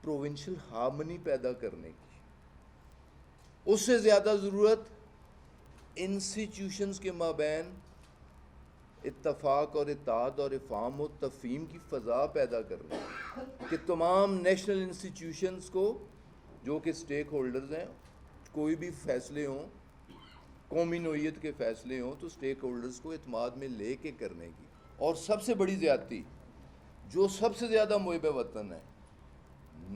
Provincial harmony پیدا کرنے کی، اس سے زیادہ ضرورت انسٹیٹیوشنز کے مابین اتفاق اور اتحاد اور افہام و تفہیم کی فضا پیدا کرنا، کہ تمام نیشنل انسٹیٹیوشنز کو جو کہ سٹیک ہولڈرز ہیں، کوئی بھی فیصلے ہوں، قومی نوعیت کے فیصلے ہوں، تو سٹیک ہولڈرز کو اعتماد میں لے کے کرنے کی۔ اور سب سے بڑی زیادتی جو سب سے زیادہ محب وطن ہے،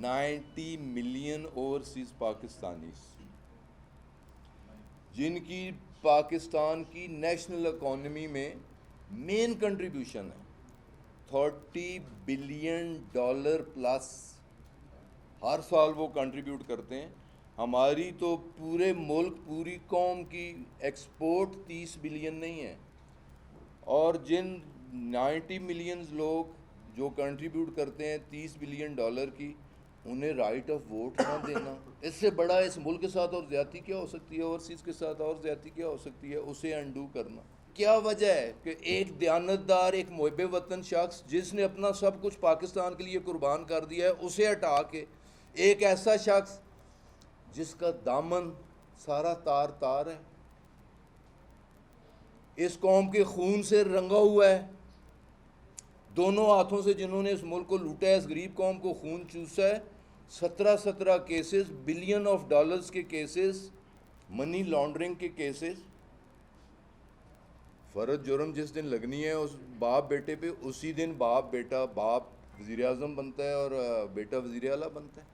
90 ملین اوورسیز پاکستانیز، جن کی پاکستان کی نیشنل اکانومی میں مین کنٹریبیوشن ہے، $30 بلین پلس ہر سال وہ کنٹریبیوٹ کرتے ہیں۔ ہماری تو پورے ملک، پوری قوم کی ایکسپورٹ 30 بلین نہیں ہے، اور جن 90 ملینز لوگ جو کنٹریبیوٹ کرتے ہیں 30 بلین ڈالر کی، انہیں رائٹ آف ووٹ نہ دینا، اس سے بڑا اس ملک کے ساتھ اور زیادتی کیا ہو سکتی ہے؟ اوورسیز کے ساتھ اور زیادتی کیا ہو سکتی ہے؟ اسے انڈو کرنا۔ کیا وجہ ہے کہ ایک دیانتدار، ایک محب وطن شخص جس نے اپنا سب کچھ پاکستان کے لیے قربان کر دیا ہے، اسے ہٹا کے ایک ایسا شخص جس کا دامن سارا تار تار ہے، اس قوم کے خون سے رنگا ہوا ہے، دونوں ہاتھوں سے جنہوں نے اس ملک کو لوٹا ہے، اس غریب قوم کو خون چوسا ہے، 17 کیسز، بلین آف ڈالرز کے کیسز، منی لانڈرنگ کے کیسز۔ فرض جرم جس دن لگنی ہے اس باپ بیٹے پہ، اسی دن باپ وزیر اعظم بنتا ہے اور بیٹا وزیر اعلیٰ بنتا ہے۔